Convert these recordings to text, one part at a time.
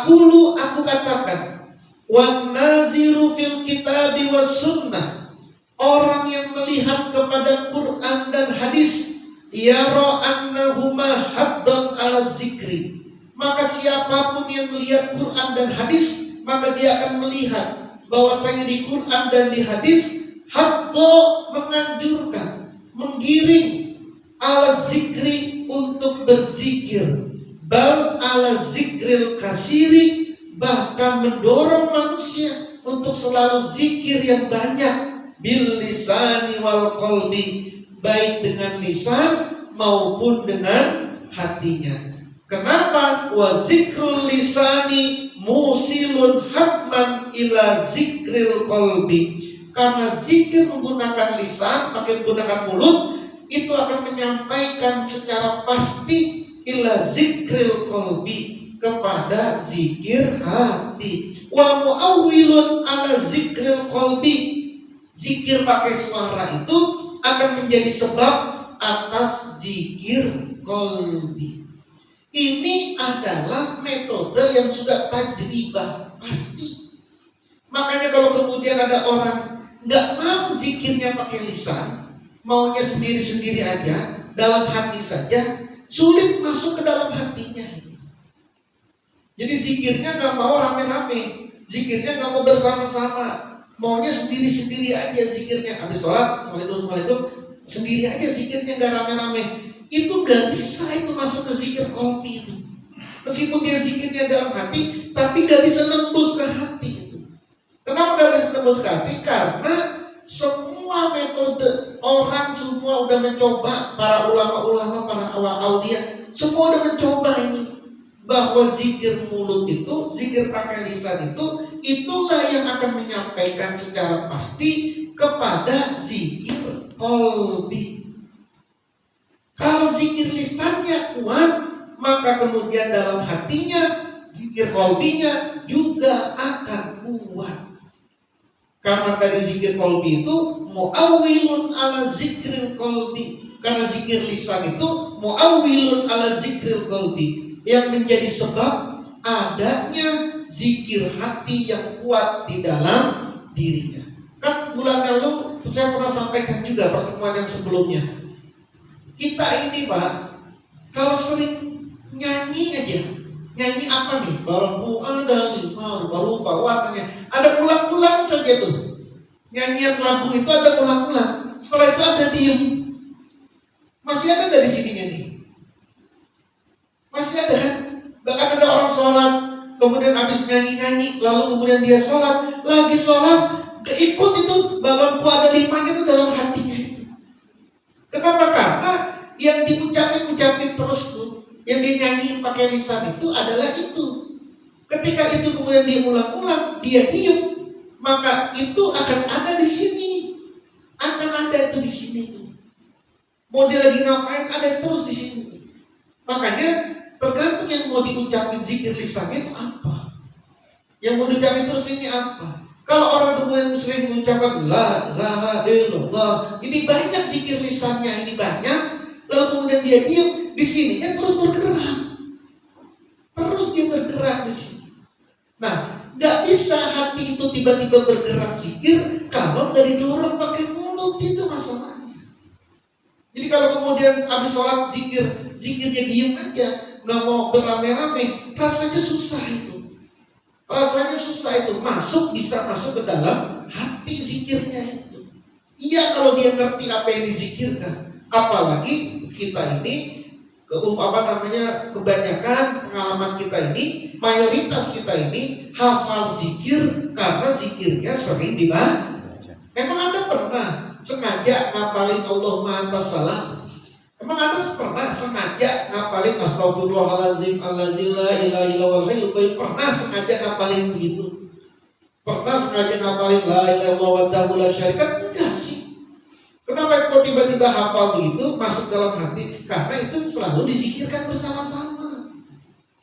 Aku katakan, wan naziru fil kitabi was sunnah, orang yang melihat kepada Quran dan hadis, yara annahuma haddun ala zikri, maka siapapun yang melihat Quran dan hadis, maka dia akan melihat bahwasanya di Quran dan di hadis haddo menganjurkan, menggiring ala zikri untuk berzikir, bal ala zikril kasiri, bahkan mendorong manusia untuk selalu zikir yang banyak, bil lisani wal qalbi, baik dengan lisan maupun dengan hatinya. Kenapa? Wa zikrul lisani musilun hatman ila zikril qalbi. Karena zikir menggunakan lisan, pakai menggunakan mulut, itu akan menyampaikan secara pasti ila zikril qalbi, kepada zikir hati. Wa muawwilun ala zikril qalbi, zikir pakai suara itu akan menjadi sebab atas zikir qalbi. Ini adalah metode yang sudah tajribah pasti. Makanya kalau kemudian ada orang nggak mau zikirnya pakai lisan, maunya sendiri-sendiri aja, dalam hati saja, sulit masuk ke dalam hatinya. Jadi zikirnya nggak mau rame-rame, zikirnya nggak mau bersama-sama, maunya sendiri-sendiri aja zikirnya. Habis sholat, itu sendiri aja zikirnya, nggak rame-rame. Itu nggak bisa itu masuk ke zikir qalbi itu. Meskipun dia zikirnya dalam hati, tapi nggak bisa nembus ke hati itu. Kenapa nggak bisa nembus ke hati? Karena semua metode orang semua udah mencoba, para ulama-ulama, para aulia, semua udah mencoba ini, bahwa zikir mulut itu, zikir pakai lisan itu, itulah yang akan menyampaikan secara pasti kepada zikir qalbi. Kalau zikir lisannya kuat, maka kemudian dalam hatinya, zikir qalbinya juga akan kuat. Karena dari zikir qalbi itu muawwilun ala zikril qalbi. Karena zikir lisan itu muawwilun ala zikril qalbi, yang menjadi sebab adanya zikir hati yang kuat di dalam dirinya. Kan bulan lalu saya pernah sampaikan juga pertemuan yang sebelumnya. Kita ini Pak, kalau sering nyanyi aja, nyanyi apa nih? Baru ada lima rupa warnanya, ada ulang-ulang saja tuh. Nyanyian lagu itu ada ulang-ulang. Setelah itu ada diem. Masih ada nggak di sininya nih? Masih ada kan? Bahkan ada orang sholat, kemudian habis nyanyi-nyanyi, lalu kemudian dia sholat, lagi sholat, keikut itu bahkan ada limanya itu dalam hatinya itu. Kenapa? Karena yang diucapin terus tuh, yang dinyanyiin pakai lisan itu adalah itu. Ketika itu kemudian dia ulang-ulang, dia diem, maka itu akan ada di sini, akan ada itu di sini tuh. Mau dia lagi ngapain, ada terus di sini. Makanya tergantung yang mau diucapin zikir lisannya itu apa, yang mau diucapin terus ini apa. Kalau orang kemudian sering mengucapkan la ilaha illallah, ini banyak zikir lisannya, ini banyak, lalu kemudian dia diam, di sininya terus bergerak, terus dia bergerak di sini. Nah, nggak bisa hati itu tiba-tiba bergerak zikir kalau nggak didorong pakai mulut, itu masalahnya. Jadi kalau kemudian habis sholat zikirnya diem aja, nggak mau berame-rame, rasanya susah itu. Rasanya susah itu, bisa masuk ke dalam hati zikirnya itu. Iya kalau dia ngerti apa yang dizikirkan. Apalagi kita ini, kebanyakan pengalaman kita ini, mayoritas kita ini hafal zikir karena zikirnya sering dibaca. Emang Anda pernah sengaja ngapalin Allahumma antas salam? Emang Anda pernah sengaja ngapalin astagfirullahaladzim alladzil la ilaha illa huwal hayyul qayyum? Pernah sengaja ngapalin begitu? Pernah sengaja ngapalin la ilaha illallah wahdahu la syarika? Enggak sih. Kenapa kok tiba-tiba hafal begitu masuk dalam hati? Karena itu selalu dizikirkan bersama-sama,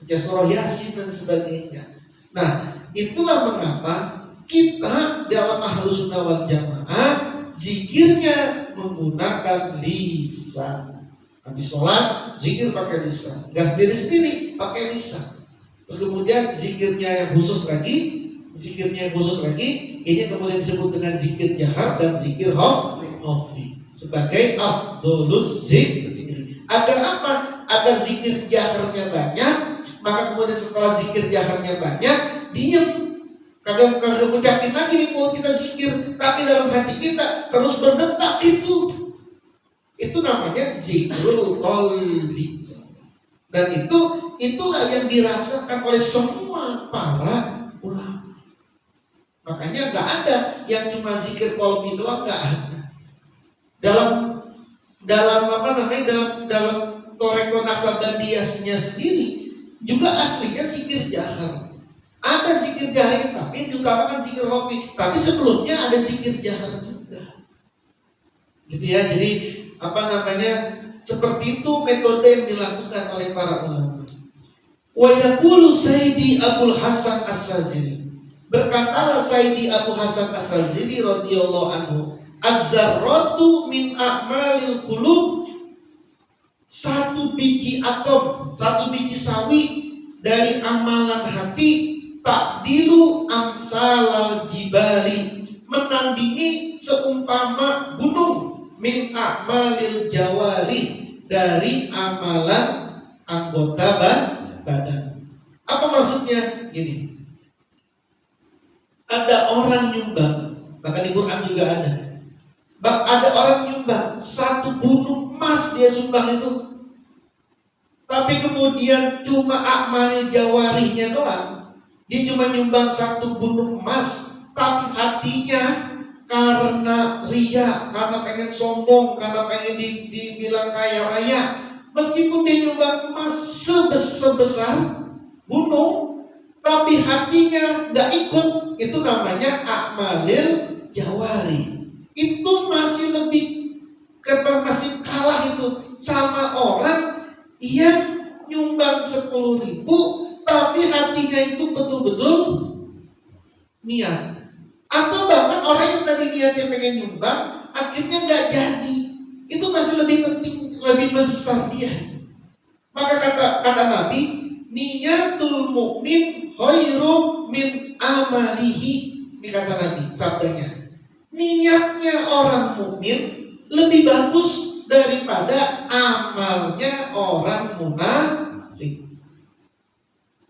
baca surah Yasin dan sebagainya. Nah, itulah mengapa kita dalam Ahlus Sunnah wal Jamaah zikirnya menggunakan lisan. Habis sholat, zikir pakai lisan. Gak sendiri-sendiri, pakai lisan. Terus kemudian zikirnya yang khusus lagi, ini yang kemudian disebut dengan zikir jahar dan zikir khafdi sebagai afdolus zikir. Agar apa? Agar zikir jaharnya banyak, maka kemudian setelah zikir jaharnya banyak, diam. Kagak ucapin lagi di mulut kita zikir, tapi dalam hati kita terus berdetak itu. Itu namanya zikrul qalbi. Dan itulah yang dirasakan oleh semua para ulama. Makanya nggak ada yang cuma zikir qalbi doang, nggak ada. Dalam Toreko Naksabandiyahnya sendiri juga aslinya zikir jahar. Ada zikir jahar tapi diutamakan zikir khafdi. Tapi sebelumnya ada zikir jahar juga. Gitu ya. Jadi seperti itu metode yang dilakukan oleh para ulama. Wa yaqulu Sayyidi Abul Hasan As-Sazili. Berkatalah Sayyidi Abu Hasan As-Sazili radhiyallahu anhu, az-zarratu min a'malil qulub. Satu biji atom, satu biji sawi dari amalan hati, takdilu amsalal jibali, menandingi seumpama gunung, min a'malil jawari, dari amalan anggota badan. Apa maksudnya? Gini, ada orang nyumbang, bahkan di Quran juga ada. Ada orang nyumbang satu gunung emas, dia sumbang itu. Tapi kemudian cuma a'malil jawarihnya doang. Dia cuma nyumbang satu gunung emas, tapi hatinya karena ria, karena pengen sombong, karena pengen dibilang kaya raya. Meskipun dia nyumbang emas sebesar gunung, tapi hatinya nggak ikut. Itu namanya a'malil jawari. Itu masih kalah itu sama orang yang nyumbang 10.000, tapi hatinya itu betul-betul niat. Atau bahkan orang yang tadi niatnya pengen nyumbang, akhirnya nggak jadi. Itu masih lebih penting, lebih besar dia. Maka kata Nabi, niyatul mu'min khairum min amalihi. Ini kata Nabi, sabdanya. Niatnya orang mukmin lebih bagus daripada amalnya orang munafik.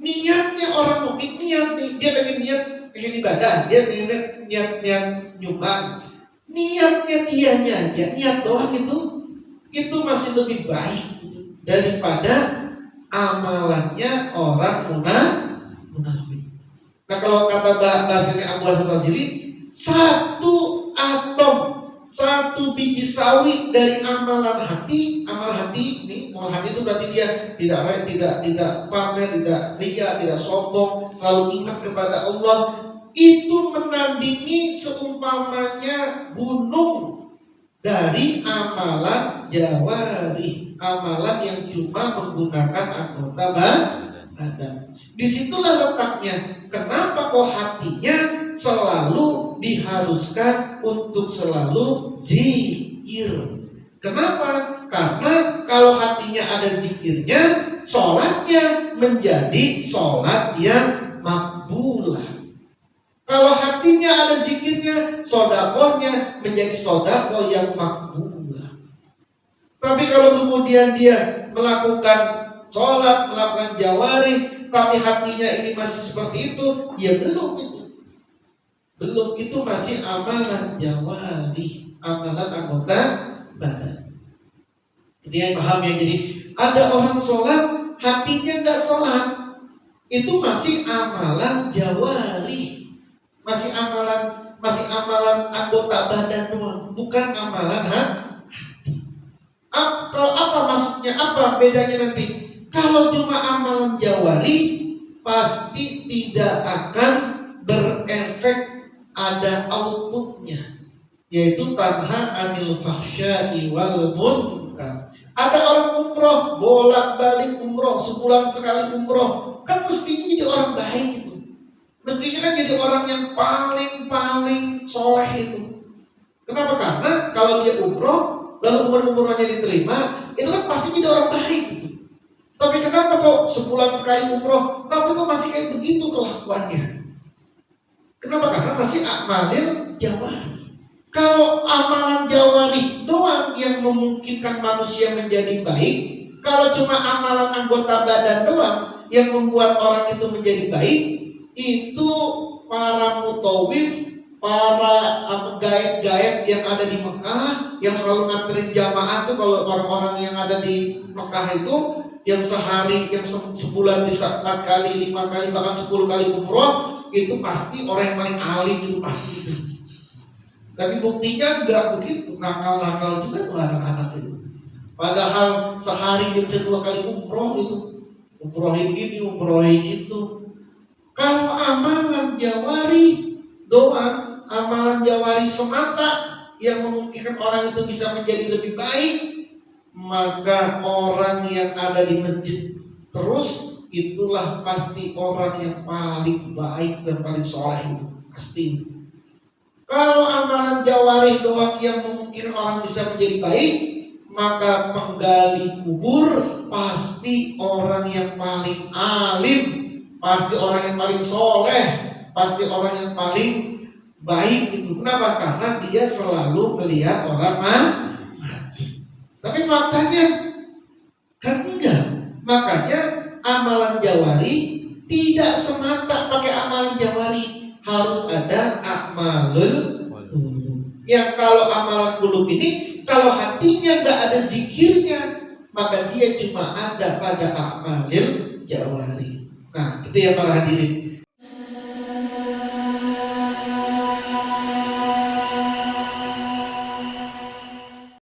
Niatnya orang mukmin, niat nih, dia pengen ibadah, dia niat nyumbang. Niatnya dianya aja, niat doang itu masih lebih baik daripada amalannya orang munafik. Nah, kalau kata bahasanya Abu Hasan Al-Ghazali, satu atom, satu biji sawi dari amalan hati. Amal hati itu berarti dia tidak pamer, tidak ria, tidak sombong, selalu ingat kepada Allah. Itu menandingi seumpamanya gunung dari amalan jawari, amalan yang cuma menggunakan anggota badan. Disitulah letaknya. Kenapa kok hatinya selalu diharuskan untuk selalu zikir? Kenapa? Karena kalau hatinya ada zikirnya, sholatnya menjadi sholat yang makbulah. Kalau hatinya ada zikirnya, sodakohnya menjadi sodakoh yang makbulah. Tapi kalau kemudian dia melakukan sholat, melakukan jawari, tapi hatinya ini masih seperti itu, ya belum itu masih amalan jawari, amalan anggota badan. Jadi yang paham ya, jadi ada orang sholat, hatinya nggak sholat, itu masih amalan jawari, masih amalan anggota badan doang, bukan amalan hati. Kalau apa maksudnya? Apa bedanya nanti? Kalau cuma amalan jawari, pasti tidak akan berefek ada outputnya, yaitu tanha anil fahsya'i wal munkar. Ada orang umroh, bolak-balik umroh, sebulan sekali umroh, kan mestinya jadi orang baik itu. Mestinya kan jadi orang yang paling soleh itu. Kenapa? Karena kalau dia umroh, lalu umrohnya diterima, itu kan pasti jadi orang baik gitu. Tapi kenapa kok sebulan sekali umroh, tapi kok masih kayak begitu kelakuannya? Kenapa? Karena masih amalil jawari. Kalau amalan jawari doang yang memungkinkan manusia menjadi baik, kalau cuma amalan anggota badan doang yang membuat orang itu menjadi baik, itu para mutawif, para gaib-gaib yang ada di Mekah, yang selalu nganterin jamaah tuh, kalau orang-orang yang ada di Mekah itu, yang sehari, yang sebulan bisa 4 kali, 5 kali, bahkan 10 kali umroh, itu pasti orang yang paling alim, itu pasti itu. Tapi buktinya enggak begitu, nakal-nakal juga tuh anak-anak itu. Padahal sehari dia bisa 2 kali umroh itu, umrohin ini, umrohin itu. Kalau amalan jawari doang, amalan jawari semata yang memungkinkan orang itu bisa menjadi lebih baik, maka orang yang ada di masjid terus itulah pasti orang yang paling baik dan paling soleh itu pasti. Kalau amalan jawari doang yang memungkinkan orang bisa menjadi baik, maka penggali kubur pasti orang yang paling alim, pasti orang yang paling soleh, pasti orang yang paling baik itu. Kenapa? Karena dia selalu melihat orang mati. Tapi faktanya kan enggak. Makanya amalan jawari tidak semata pakai amalan jawari, harus ada amalul qulub. Yang kalau amalan qulub ini, kalau hatinya enggak ada zikirnya, maka dia cuma ada pada amalil jawari. Nah, itu ya para hadirin.